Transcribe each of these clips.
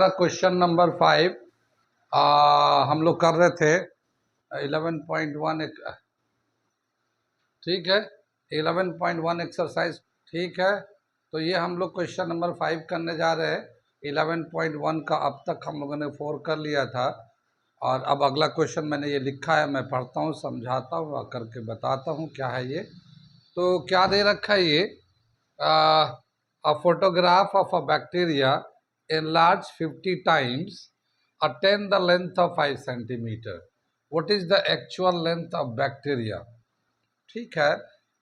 हमारा question number 5 हम लोग कर रहे थे 11.1 ठीक है 11.1 एक्सरसाइज ठीक है। तो ये हम लोग क्वेश्चन नंबर 5 करने जा रहे हैं। 11.1 का अब तक हम लोगों ने 4 कर लिया था और अब अगला क्वेश्चन मैंने ये लिखा है, मैं पढ़ता हूँ, समझाता हूँ और करके बताता हूँ क्या है ये। तो क्या दे रखा है ये, a photograph of a bacteria enlarged 50 times attain the length of 5 centimeter. What is the actual length of bacteria? ठीक है,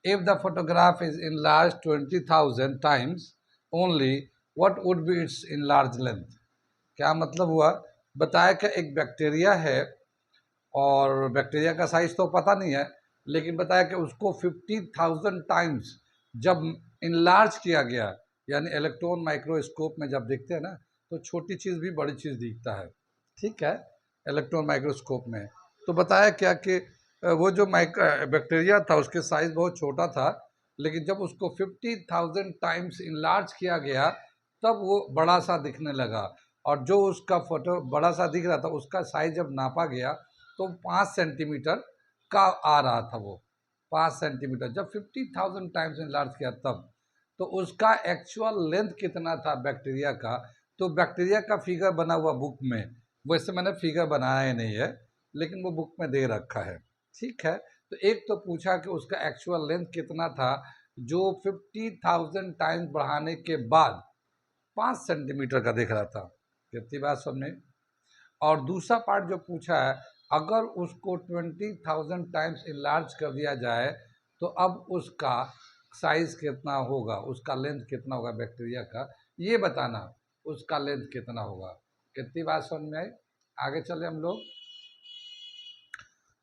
if the photograph is enlarged 20,000 times only, what would be its enlarged length? क्या मतलब हुआ, बताया कि एक bacteria है और बैक्टीरिया का साइज तो पता नहीं है, लेकिन बताया कि उसको 50,000 टाइम्स जब इनलार्ज किया गया, यानी इलेक्ट्रॉन माइक्रोस्कोप में जब देखते हैं ना तो छोटी चीज़ भी बड़ी चीज़ दिखता है, ठीक है, इलेक्ट्रॉन माइक्रोस्कोप में। तो बताया क्या कि वो जो बैक्टीरिया था उसके साइज बहुत छोटा था, लेकिन जब उसको 50,000 टाइम्स इनलार्ज किया गया तब वो बड़ा सा दिखने लगा। और जो उसका फोटो बड़ा सा दिख रहा था उसका साइज जब नापा गया तो 5 सेंटीमीटर का आ रहा था। वो 5 सेंटीमीटर जब 50,000 टाइम्स इनलार्ज किया तब, तो उसका एक्चुअल लेंथ कितना था बैक्टीरिया का। तो बैक्टीरिया का फिगर बना हुआ बुक में, वैसे मैंने फिगर बनाया ही नहीं है लेकिन वो बुक में दे रखा है, ठीक है। तो एक तो पूछा कि उसका एक्चुअल लेंथ कितना था जो 50,000 टाइम्स बढ़ाने के बाद 5 सेंटीमीटर का दिख रहा था, कितनी बात समझे। और दूसरा पार्ट जो पूछा है, अगर उसको 20,000 टाइम्स इनलार्ज कर दिया जाए तो अब उसका साइज कितना होगा, उसका लेंथ कितना होगा बैक्टीरिया का, ये बताना उसका लेंथ कितना होगा। कितनी बात समझ में आई। आगे चले हम लोग,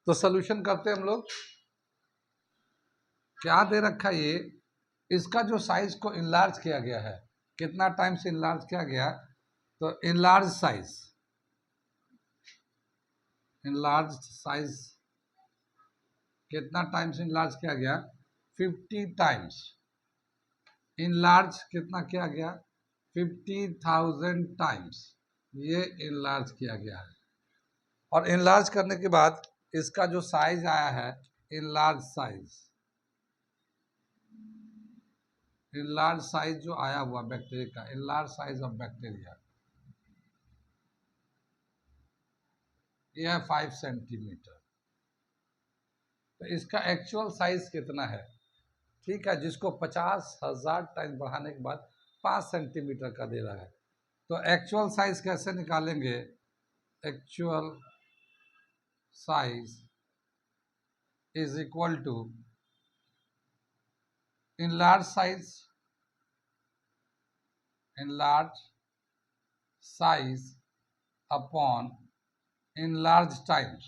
तो सोल्यूशन करते हैं हम लोग। क्या दे रखा है ये, इसका जो साइज को इनलार्ज किया गया है, कितना टाइम्स इनलार्ज किया गया, तो इनलार्ज साइज कितना टाइम्स इनलार्ज किया गया, 50 टाइम्स। इनलार्ज कितना किया गया, 50,000 टाइम्स ये इनलार्ज किया गया है। और इनलार्ज करने के बाद इसका जो साइज आया है, इनलार्ज साइज जो आया हुआ बैक्टीरिया का, इनलार्ज साइज ऑफ बैक्टीरिया ये है 5 सेंटीमीटर। तो इसका एक्चुअल साइज कितना है, ठीक है, जिसको 50,000 टाइम बढ़ाने के बाद 5 सेंटीमीटर का दे रहा है। तो एक्चुअल साइज कैसे निकालेंगे, actual size is equal to enlarge size upon enlarge times,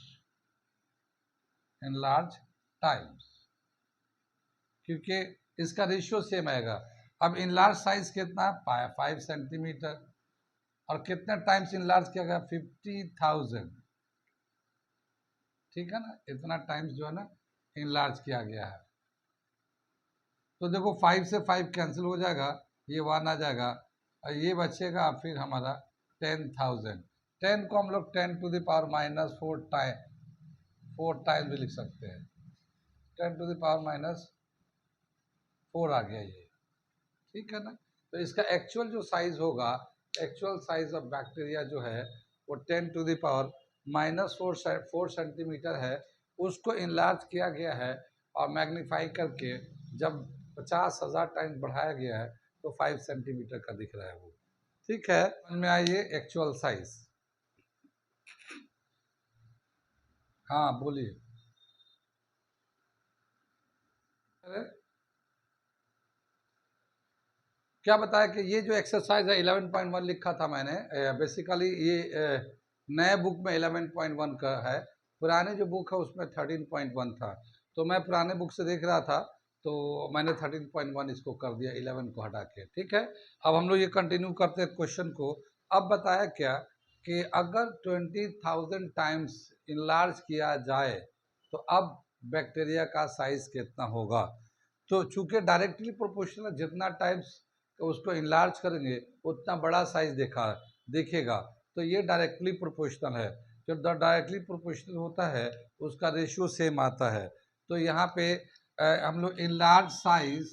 क्योंकि इसका रेशियो सेम आएगा। अब इनलार्ज साइज कितना, 5 सेंटीमीटर, और कितने टाइम्स इनलार्ज किया गया, 50,000, ठीक है ना, इतना टाइम्स जो है ना इनलार्ज किया गया है। तो देखो 5 से 5 कैंसिल हो जाएगा, ये 1 आ जाएगा और ये बचेगा फिर हमारा 10,000। 10 को हम लोग 10 to the power minus 4 times भी लिख सकते हैं, 10 टू द पावर माइनस 4 आ गया ये, ठीक है ना। तो इसका एक्चुअल जो साइज होगा, एक्चुअल साइज ऑफ बैक्टीरिया जो है वो 10 to the power minus 4 centimetre है। उसको इनलार्ज किया गया है और मैग्नीफाई करके जब 50,000 टाइम बढ़ाया गया है तो 5 सेंटीमीटर का दिख रहा है वो, ठीक है। समझ में आइए एक्चुअल साइज। हाँ बोलिए। क्या बताया कि ये जो एक्सरसाइज है 11.1 लिखा था मैंने, बेसिकली ये नए बुक में 11.1 का है, पुराने जो बुक है उसमें 13.1 था। तो मैं पुराने बुक से देख रहा था तो मैंने 13.1 इसको कर दिया 11 को हटा के, ठीक है। अब हम लोग ये कंटिन्यू करते हैं क्वेश्चन को। अब बताया क्या कि अगर 20,000 टाइम्स इनलार्ज किया जाए तो अब बैक्टीरिया का साइज कितना होगा। तो चूंकि डायरेक्टली प्रोपोर्शनल जितना टाइम्स तो उसको इनलार्ज करेंगे उतना बड़ा साइज देखा है, दिखेगा, तो ये डायरेक्टली प्रोपोर्शनल है। जो डायरेक्टली प्रोपोर्शनल होता है उसका रेशियो सेम आता है। तो यहाँ पे हम लोग in large size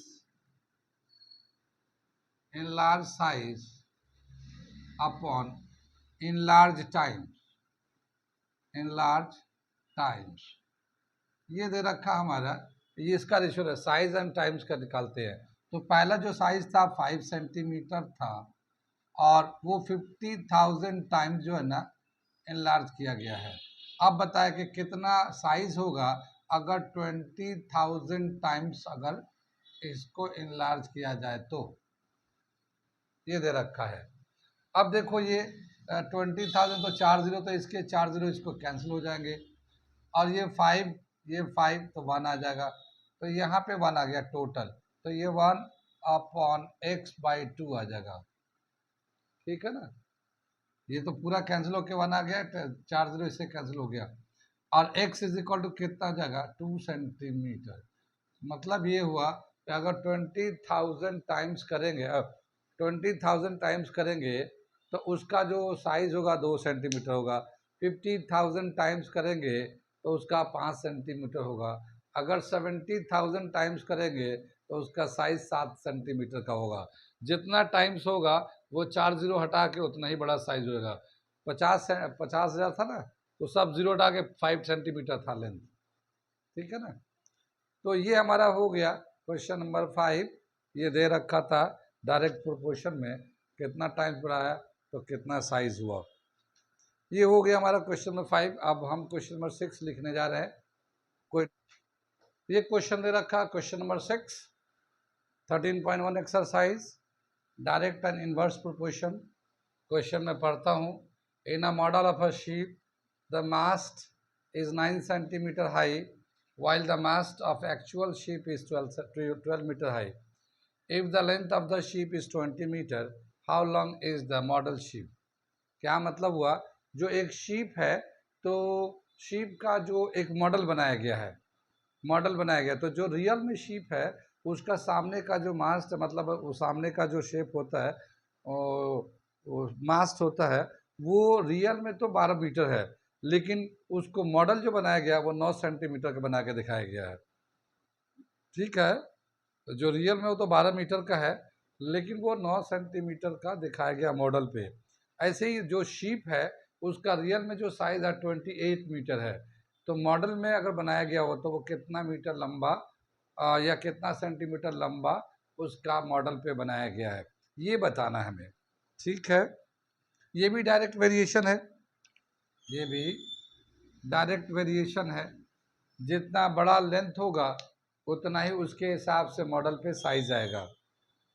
upon in large times ये दे रखा हमारा, ये इसका रेशियो है, साइज एंड टाइम्स का निकालते हैं। तो पहला जो साइज था 5 सेंटीमीटर था और वो 50,000 टाइम्स जो है ना इनलार्ज किया गया है। अब बताया कि कितना साइज होगा अगर 20,000 टाइम्स अगर इसको इनलार्ज किया जाए, तो ये दे रखा है। अब देखो ये 20,000 तो 4 जीरो, तो इसके 4 जीरो इसको कैंसिल हो जाएंगे और ये 5 तो 1 आ जाएगा, तो यहाँ पे 1 आ गया टोटल, तो ये 1 अपॉन x/2 आ जाएगा। ठीक है ना, ये तो पूरा कैंसिल होके 1 आ गया, 4 जीरो इससे कैंसिल हो गया और x इज इक्वल टू कितना आ जाएगा 2 सेंटीमीटर। मतलब ये हुआ कि अगर 20,000 टाइम्स करेंगे, अब 20,000 टाइम्स करेंगे तो उसका जो साइज होगा 2 सेंटीमीटर होगा। 50,000 टाइम्स करेंगे तो उसका 5 सेंटीमीटर होगा। अगर 70,000 टाइम्स करेंगे तो उसका साइज 7 सेंटीमीटर का होगा। जितना टाइम्स होगा वो 4 जीरो हटा के उतना ही बड़ा साइज होगा। 50,000 था ना, तो सब जीरो हटा के 5 सेंटीमीटर था लेंथ। ठीक है ना, तो ये हमारा हो गया क्वेश्चन नंबर 5। ये दे रखा था डायरेक्ट प्रोपोर्शन में कितना टाइम्स बढ़ाया तो कितना साइज हुआ। ये हो गया हमारा क्वेश्चन नंबर 5। अब हम क्वेश्चन नंबर 6 लिखने जा रहे हैं। कोई ये क्वेश्चन दे रखा question number 6 13.1 exercise direct and inverse proportion. Question में पढ़ता हूँ। In a model of a ship the mast is 9 centimetre high while the mast of actual sheep is 12 meter high. If the length of the sheep is 20 meter, how long is the model sheep? क्या मतलब हुआ, जो एक sheep है तो sheep का जो एक मॉडल बनाया गया है, तो जो रियल में शीप है उसका सामने का जो मास्ट, मतलब वो सामने का जो शेप होता है, वो मास्ट होता है, वो रियल में तो 12 मीटर है, लेकिन उसको मॉडल जो बनाया गया वो 9 सेंटीमीटर का बना के दिखाया गया है। ठीक है, जो रियल में वो तो 12 मीटर का है, लेकिन वो 9 सेंटीमीटर का दिखाया गया मॉडल पे। ऐसे ही जो शीप है उसका रियल में जो साइज है 28 मीटर है, तो मॉडल में अगर बनाया गया हो तो वो कितना मीटर लंबा या कितना सेंटीमीटर लंबा उसका मॉडल पे बनाया गया है, ये बताना है हमें। ठीक है, ये भी डायरेक्ट वेरिएशन है, जितना बड़ा लेंथ होगा उतना ही उसके हिसाब से मॉडल पे साइज आएगा।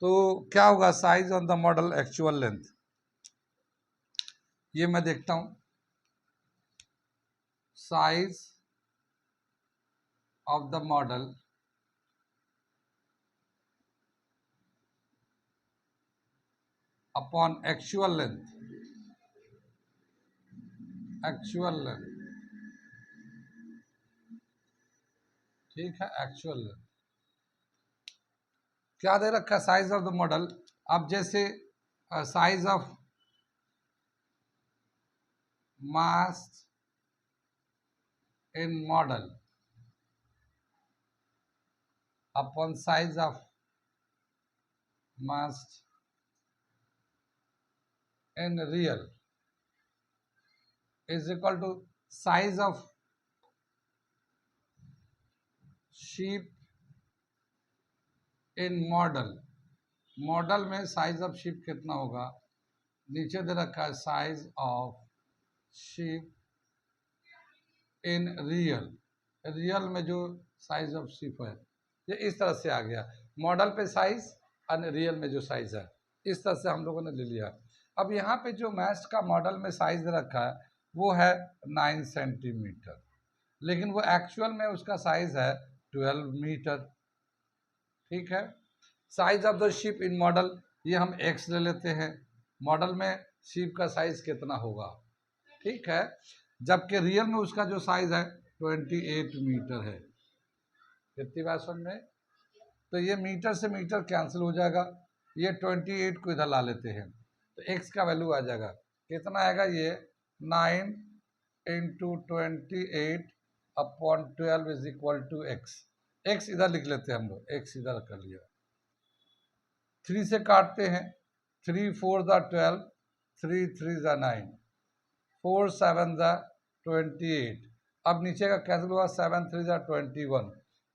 तो क्या होगा size on the model actual length, ये मैं देखता हूं। Size of the model upon actual length, ठीक है, एक्चुअल लेंथ क्या दे रखा है, साइज ऑफ द मॉडल। अब जैसे size of mass in model upon size of mass in real is equal to size of sheep in model में size of sheep कितना होगा, नीचे दे रखा है size of sheep in real में जो साइज ऑफ शीप है, ये इस तरह से आ गया। मॉडल पे साइज और रियल में जो साइज है, इस तरह से हम लोगों ने ले लिया। अब यहाँ पे जो मैस्ट का मॉडल में साइज दे रखा है वो है 9 सेंटीमीटर, लेकिन वो एक्चुअल में उसका साइज है 12 मीटर। ठीक है, size of the ship in model ये हम x ले लेते हैं, मॉडल में शिप का साइज कितना होगा। ठीक है, जबकि रियल में उसका जो साइज है 28 मीटर है। कितनी बात समझ में, तो ये मीटर से मीटर कैंसिल हो जाएगा, ये 28 को इधर ला लेते हैं तो x का वैल्यू आ जाएगा कितना आएगा ये 9 into 28/12 is equal to x. X इधर लिख लेते हैं हम लोग, एक्स इधर कर लिया। 3 से काटते हैं, 3 4 ज़ा 12, 3 3 ज़ा 9, 4 7 ज़ा 28। अब नीचे का कैंसिल हुआ, 7 3 ज़ा 21।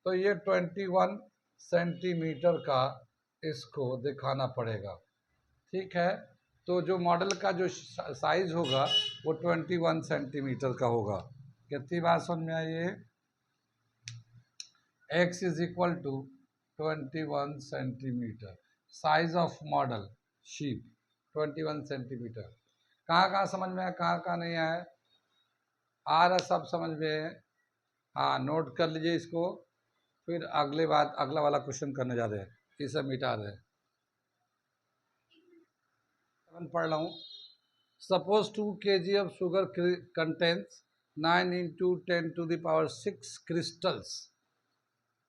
तो ये 21 सेंटीमीटर का इसको दिखाना पड़ेगा। ठीक है, तो जो मॉडल का जो साइज होगा वो 21 सेंटीमीटर का होगा। कितनी बात समझ में आई है? x is equal to 21 centimetre, size of model ship 21 centimetre. कहाँ कहाँ समझ में आया, कहाँ कहाँ नहीं आया? आ रहा सब समझ में? हाँ, नोट कर लीजिए इसको। फिर अगला वाला क्वेश्चन करने जा रहे हैं, इसे मिटा रहे हैं। पढ़ रहा हूँ। Suppose 2 kg of sugar contains 9 into 10 to the power 6 crystals.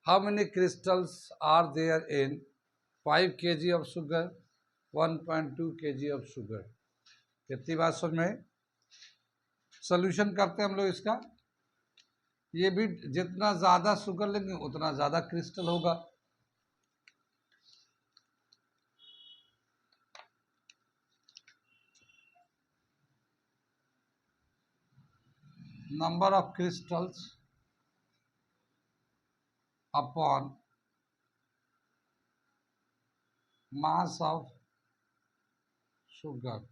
How many crystals are there in 5 kg of sugar, 1.2 kg of sugar? कितनी बात समझ में? सोल्यूशन करते हैं हम लोग इसका। ये भी जितना ज़्यादा शुगर लेंगे उतना ज़्यादा क्रिस्टल होगा। Number of crystals upon mass of sugar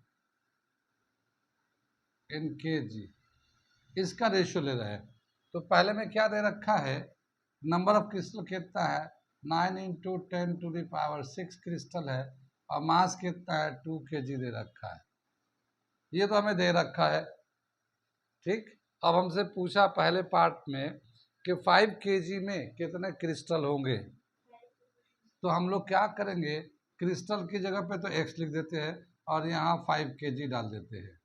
in KG, इसका रेशियो ले रहे हैं। तो पहले में क्या दे रखा है, नंबर ऑफ क्रिस्टल कितना है, 9 into 10 to the power 6 crystal है, और मास कितना है 2 kg दे रखा है। ये तो हमें दे रखा है। ठीक, अब हमसे पूछा पहले पार्ट में कि 5 kg में कितने क्रिस्टल होंगे। तो हम लोग क्या करेंगे, क्रिस्टल की जगह पे तो x लिख देते हैं और यहाँ 5 kg डाल देते हैं,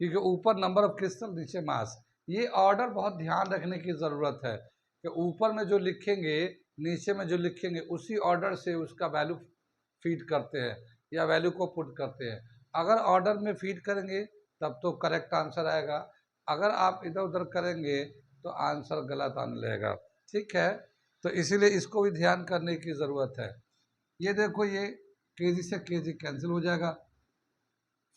क्योंकि ऊपर नंबर ऑफ क्रिस्टल नीचे मास। ये ऑर्डर बहुत ध्यान रखने की ज़रूरत है कि ऊपर में जो लिखेंगे नीचे में जो लिखेंगे उसी ऑर्डर से उसका वैल्यू फीड करते हैं या वैल्यू को पुट करते हैं। अगर ऑर्डर में फीड करेंगे तब तो करेक्ट आंसर आएगा, अगर आप इधर उधर करेंगे तो आंसर गलत आने लगेगा। ठीक है, तो इसीलिए इसको भी ध्यान करने की ज़रूरत है। ये देखो, ये केजी से केजी कैंसिल हो जाएगा,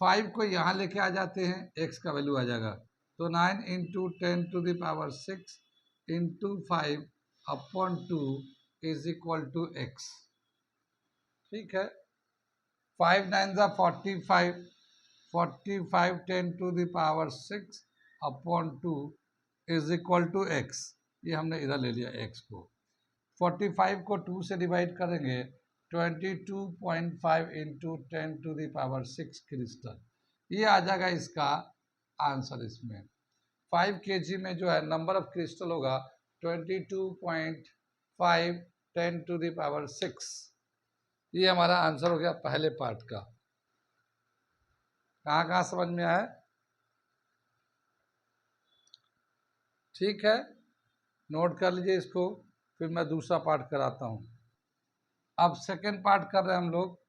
5 को यहाँ लेके आ जाते हैं, x का वैल्यू आ जाएगा। तो 9 into 10 to the power 6 into 5 upon 2 is equal to x। ठीक है, 5 9 ज़ा 45, 45 10 to the power 6 upon 2 is equal to x। ये हमने इधर ले लिया x को। 45 को 2 से डिवाइड करेंगे, 22.5 into 10 to the power 6 crystal, ये आ जाएगा इसका आंसर। इसमें 5 kg में जो है नंबर ऑफ क्रिस्टल होगा 22.5 10 टू द पावर 6। ये हमारा आंसर हो गया पहले पार्ट का। कहाँ कहाँ समझ में आया? ठीक है, नोट कर लीजिए इसको, फिर मैं दूसरा पार्ट कराता हूँ। अब सेकेंड पार्ट कर रहे हैं हम लोग,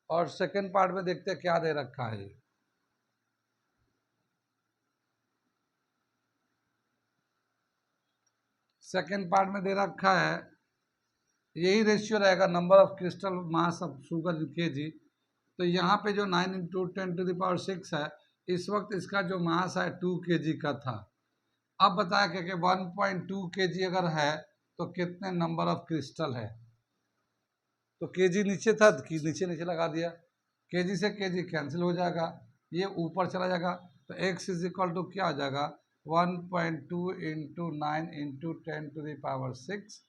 और सेकेंड पार्ट में देखते हैं क्या दे रखा है। सेकेंड पार्ट में दे रखा है, यही रेशियो रहेगा, number of crystal mass of sugar KG. तो यहाँ पे जो 9 इंटू 10 टू द पावर 6 है, इस वक्त इसका जो मास है 2 kg का था। अब बताया कि 1.2 kg अगर है तो कितने नंबर ऑफ क्रिस्टल है। तो केजी नीचे था कि नीचे नीचे लगा दिया, केजी से केजी कैंसिल हो जाएगा, ये ऊपर चला जाएगा। तो x इज इक्वल टू क्या हो जाएगा, 1.2 into 9 into 10 to the power 6,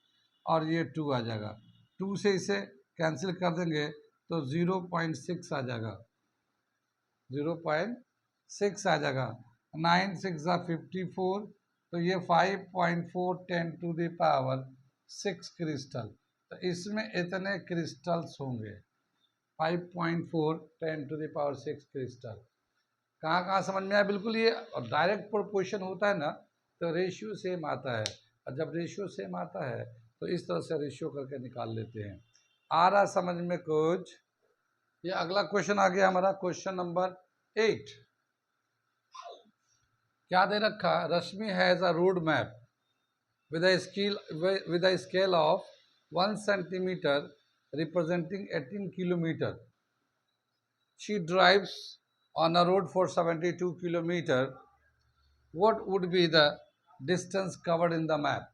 और ये 2 आ जाएगा। 2 से इसे कैंसिल कर देंगे तो 0.6 आ जाएगा, 0.6 आ जाएगा। 9 6 54, तो ये 5.4 10 टू द पावर 6 क्रिस्टल। तो इसमें इतने क्रिस्टल्स होंगे, 5.4 10 टू द पावर 6 क्रिस्टल। कहाँ कहाँ समझ में आया? बिल्कुल, ये डायरेक्ट प्रोपोर्शन होता है ना, तो रेशियो सेम आता है, और जब रेशियो सेम आता है तो इस तरह से रेशियो करके निकाल लेते हैं। आ रहा समझ में कुछ? ये अगला क्वेश्चन आ गया हमारा, क्वेश्चन नंबर 8। क्या दे रखा? Rashmi has a road map with a scale of 1 centimeter representing 18 kilometer. She drives on a road for 72 kilometer. What would be the distance covered in the map?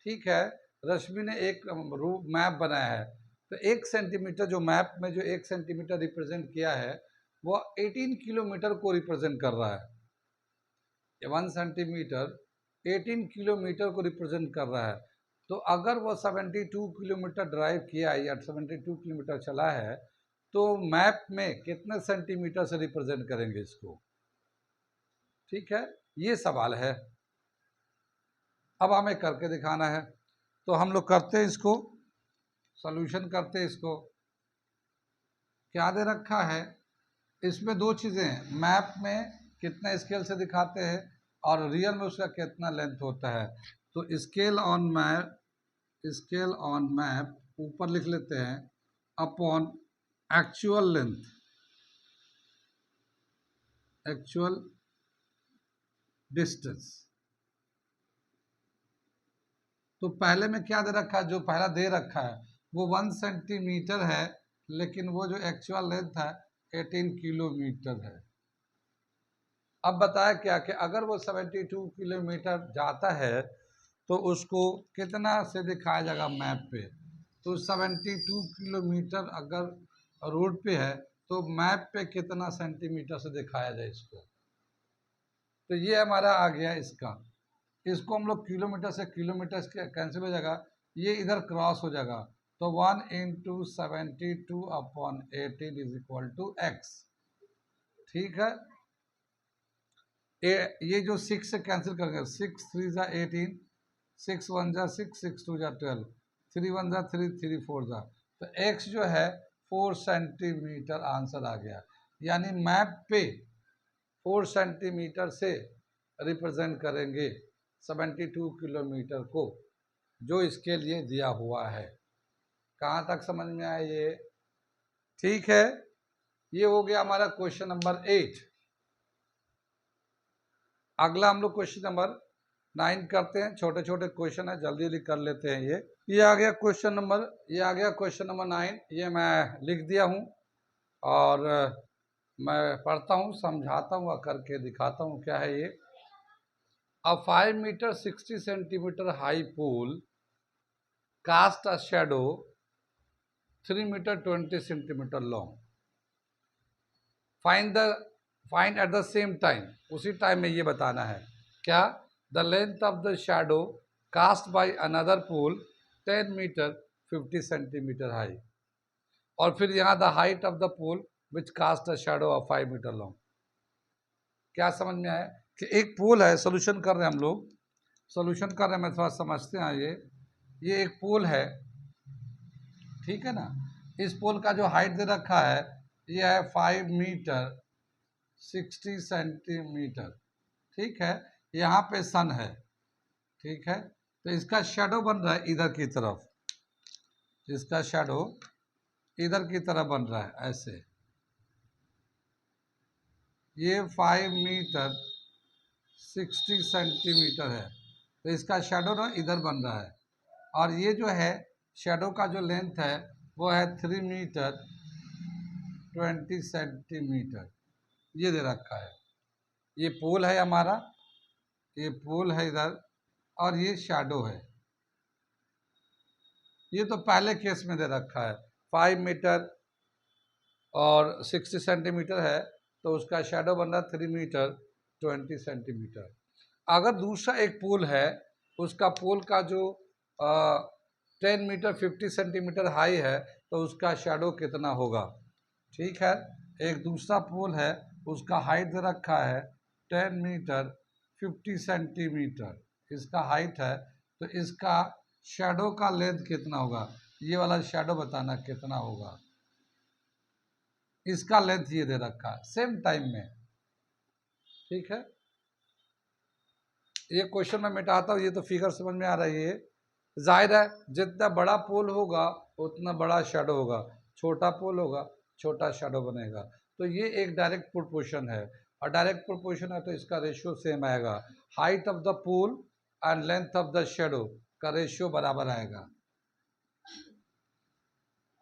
ठीक है, रश्मि ने एक मैप बनाया है, तो 1 सेंटीमीटर जो मैप में जो 1 सेंटीमीटर रिप्रेजेंट किया है वो 18 किलोमीटर को रिप्रेजेंट कर रहा है। 1 सेंटीमीटर 18 किलोमीटर को रिप्रेजेंट कर रहा है। तो अगर वो 72 किलोमीटर ड्राइव किया या 72 किलोमीटर चला है तो मैप में कितने सेंटीमीटर से रिप्रेजेंट करेंगे इसको? ठीक है, ये सवाल है। अब हमें करके दिखाना है, तो हम लोग करते हैं इसको, सॉल्यूशन करते हैं इसको। क्या दे रखा है? इसमें दो चीज़ें हैं, मैप में कितना स्केल से दिखाते हैं और रियल में उसका कितना लेंथ होता है। तो स्केल ऑन मैप ऊपर लिख लेते हैं upon actual length, actual distance. तो पहले में क्या दे रखा है? जो पहला दे रखा है वो 1 सेंटीमीटर है, लेकिन वो जो एक्चुअल लेंथ है 18 किलोमीटर है। अब बताया क्या कि अगर वो 72 किलोमीटर जाता है तो उसको कितना से दिखाया जाएगा मैप पे? तो 72 किलोमीटर अगर रोड पे है तो मैप पे कितना सेंटीमीटर से दिखाया जाए इसको? तो ये हमारा आ गया इसका। इसको हम लोग किलोमीटर से किलोमीटर कैंसिल हो जाएगा, ये इधर क्रॉस हो जाएगा। तो 1 × 72 upon 18 is equal to x। ठीक है, ये जो 6 से कैंसिल करेंगे, 6 3 ज़ा 18, 6 1 ज़ा 6, 6 2 ज़ा 12, 3 1 ज़ा 3, 3 4 ज़ा, तो x जो है 4 सेंटीमीटर आंसर आ गया। यानी मैप पे 4 सेंटीमीटर से रिप्रेजेंट करेंगे 72 किलोमीटर को, जो इसके लिए दिया हुआ है। कहाँ तक समझ में आया ये? ठीक है, ये हो गया हमारा क्वेश्चन नंबर 8। अगला हम लोग क्वेश्चन नंबर 9 करते हैं। छोटे छोटे क्वेश्चन है, जल्दी जल्दी कर लेते हैं। ये आ गया क्वेश्चन नंबर 9। ये मैं लिख दिया हूँ और मैं पढ़ता हूँ, समझाता हूँ और करके दिखाता हूँ क्या है ये। A 5 meter 60 centimeter high pool cast a shadow 3 meter 20 centimeter long. Find at the same time, उसी टाइम में ये बताना है क्या? The length of the shadow cast by another pool 10 meter 50 centimeter high. और फिर यहाँ the height of the pool which cast a shadow of 5 meter long. क्या समझ में आया कि एक पोल है, सोल्यूशन कर रहे हैं हम लोग, सोल्यूशन कर रहे हैं, मैं थोड़ा समझते हैं। ये एक पोल है, ठीक है ना। इस पोल का जो हाइट दे रखा है ये है 5 मीटर 60 सेंटीमीटर, ठीक है। यहाँ पे सन है, ठीक है, तो इसका शेडो बन रहा है इधर की तरफ, इसका शेडो इधर की तरफ बन रहा है ऐसे। ये 5 मीटर 60 सेंटीमीटर है, तो इसका शेडो ना इधर बन रहा है। और ये जो है शेडो का जो लेंथ है वो है 3 मीटर 20 सेंटीमीटर, ये दे रखा है। ये पोल है हमारा, ये पोल है इधर, और ये शेडो है। ये तो पहले केस में दे रखा है 5 मीटर और 60 सेंटीमीटर है, तो उसका शेडो बन रहा है 3 मीटर 20 सेंटीमीटर। अगर दूसरा एक पोल है, उसका पोल का जो 10 मीटर 50 सेंटीमीटर हाई है, तो उसका शेडो कितना होगा? ठीक है, एक दूसरा पोल है, उसका हाइट दे रखा है 10 मीटर 50 सेंटीमीटर, इसका हाइट है, तो इसका शेडो का लेंथ कितना होगा? ये वाला शेडो बताना कितना होगा। इसका लेंथ ये दे रखा है सेम टाइम में, ठीक है। ये क्वेश्चन मैं मिटाता हूँ, ये तो फिगर समझ में आ रही है। जाहिर है जितना बड़ा पोल होगा उतना बड़ा शेडो होगा, छोटा पोल होगा छोटा शेडो बनेगा। तो ये एक डायरेक्ट प्रोपोर्शन है, और डायरेक्ट प्रोपोर्शन है तो इसका रेशियो सेम आएगा। Height of the pool and length of the shadow का रेशियो बराबर आएगा।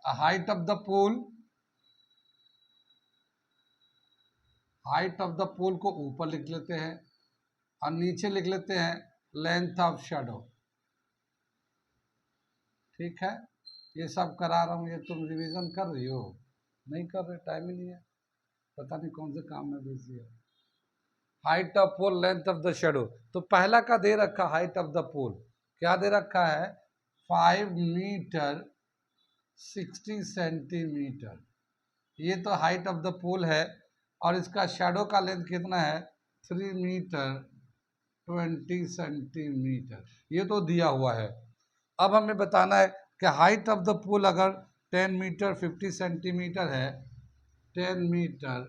Height of the pool, height of the pool को ऊपर लिख लेते हैं और नीचे लिख लेते हैं लेंथ ऑफ शेडो। ठीक है, ये सब करा रहा हूँ, ये तुम रिवीजन कर रही हो? नहीं कर रहे, टाइम ही नहीं है, पता नहीं कौन से काम में बिजी है। Height of pole, length of the shadow. तो पहला का दे रखा हाइट ऑफ द पोल, क्या दे रखा है? 5 मीटर 60 सेंटीमीटर। ये तो हाइट ऑफ द पोल है, और इसका शेडो का लेंथ कितना है? 3 मीटर 20 सेंटीमीटर। ये तो दिया हुआ है। अब हमें बताना है कि हाइट ऑफ द पोल अगर 10 मीटर 50 सेंटीमीटर है, 10 मीटर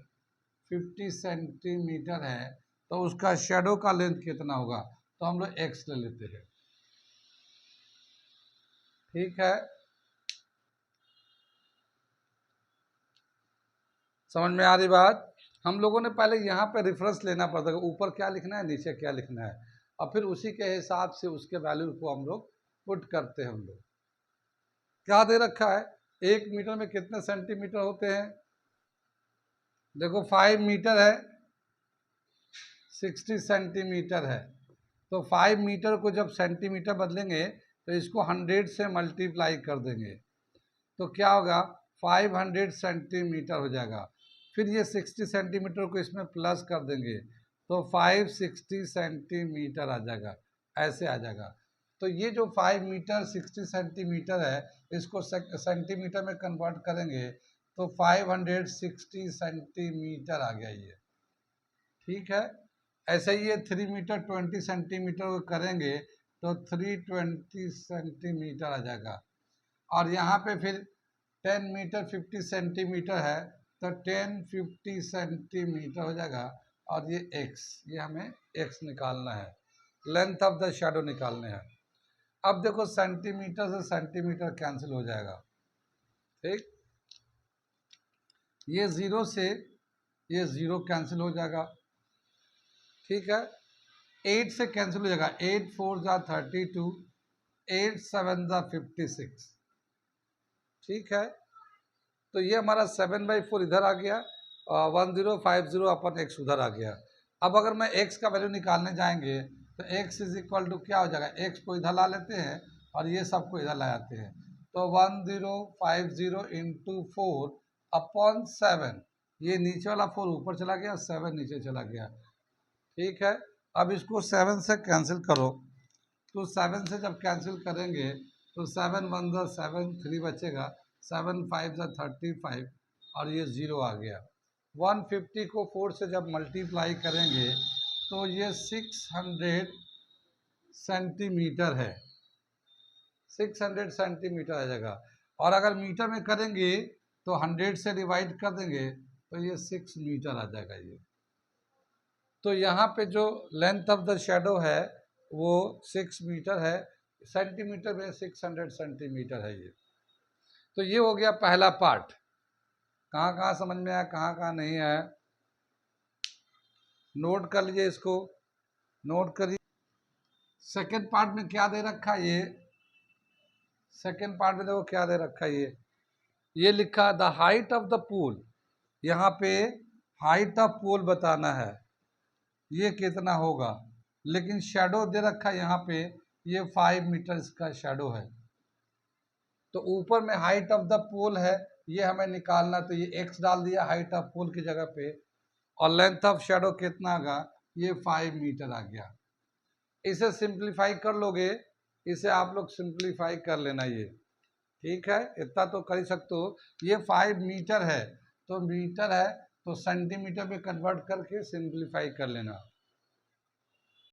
50 सेंटीमीटर है, तो उसका शेडो का लेंथ कितना होगा? तो हम लोग एक्स ले लेते हैं। ठीक है, समझ में आ रही बात? हम लोगों ने पहले यहाँ पे रेफरेंस लेना पड़ता है, ऊपर क्या लिखना है, नीचे क्या लिखना है, और फिर उसी के हिसाब से उसके वैल्यू को हम लोग पुट करते हैं। हम लोग क्या दे रखा है? 1 मीटर में कितने सेंटीमीटर होते हैं? देखो 5 मीटर है, 60 सेंटीमीटर है, तो 5 मीटर को जब सेंटीमीटर बदलेंगे तो इसको 100 से मल्टीप्लाई कर देंगे, तो क्या होगा? 500 सेंटीमीटर हो जाएगा। फिर ये 60 सेंटीमीटर को इसमें प्लस कर देंगे तो 560 सेंटीमीटर आ जाएगा, ऐसे आ जाएगा। तो ये जो 5 मीटर 60 सेंटीमीटर है, इसको सेंटीमीटर में कन्वर्ट करेंगे तो 560 सेंटीमीटर आ गया ये। ठीक है, ऐसे ही ये 3 मीटर 20 सेंटीमीटर को करेंगे तो 320 सेंटीमीटर आ जाएगा। और यहाँ पे फिर 10 मीटर 50 सेंटीमीटर है तो 1050 सेंटीमीटर हो जाएगा। और ये x, ये हमें x निकालना है, लेंथ ऑफ द शेडो निकालने हैं। अब देखो सेंटीमीटर से सेंटीमीटर कैंसिल हो जाएगा। ठीक, ये 0 से ये 0 कैंसिल हो जाएगा। ठीक है, 8 से कैंसिल हो जाएगा, 8 4 जा 32, 8 7 जा 56। ठीक है, तो ये हमारा 7/4 इधर आ गया, 1050 अपन x उधर आ गया। अब अगर मैं x का वैल्यू निकालने जाएंगे तो x इज इक्वल टू क्या हो जाएगा? x को इधर ला लेते हैं और ये सबको इधर ला जाते हैं, तो 1050 इंटू 4 अपॉन 7, ये नीचे वाला 4 ऊपर चला गया, 7 नीचे चला गया। ठीक है, अब इसको 7 से कैंसिल करो, तो 7 से जब कैंसिल करेंगे तो 7 1 जा 7, 3 बचेगा, 7 5 जा 35 और ये 0 आ गया। 150 को 4 से जब मल्टीप्लाई करेंगे तो ये 600 सेंटीमीटर है, 600 सेंटीमीटर आ जाएगा। और अगर मीटर में करेंगे तो 100 से डिवाइड कर देंगे तो ये 6 मीटर आ जाएगा ये। तो यहाँ पे जो लेंथ ऑफ द शेडो है वो 6 मीटर है, सेंटीमीटर में 600 सेंटीमीटर है ये। तो ये हो गया पहला पार्ट। कहाँ कहाँ समझ में आया, कहाँ कहाँ नहीं आया, नोट कर लीजिए, इसको नोट करिए। सेकेंड पार्ट में क्या दे रखा है ये? सेकेंड पार्ट में देखो क्या दे रखा है ये लिखा the height of the pool. यहाँ पे हाइट ऑफ पूल बताना है, ये कितना होगा, लेकिन शेडो दे रखा है यहाँ पे, ये 5 मीटर का शेडो है। तो ऊपर में हाइट ऑफ द पूल है, ये हमें निकालना, तो ये x डाल दिया हाइट ऑफ पूल की जगह पे, और लेंथ ऑफ शेडो कितना आगा? ये 5 मीटर आ गया। इसे सिंप्लीफाई कर लोगे, इसे आप लोग सिंप्लीफाई कर लेना ये। ठीक है, इतना तो कर ही सकते हो। ये 5 मीटर है, तो मीटर है तो सेंटीमीटर में कन्वर्ट करके सिंप्लीफाई कर लेना।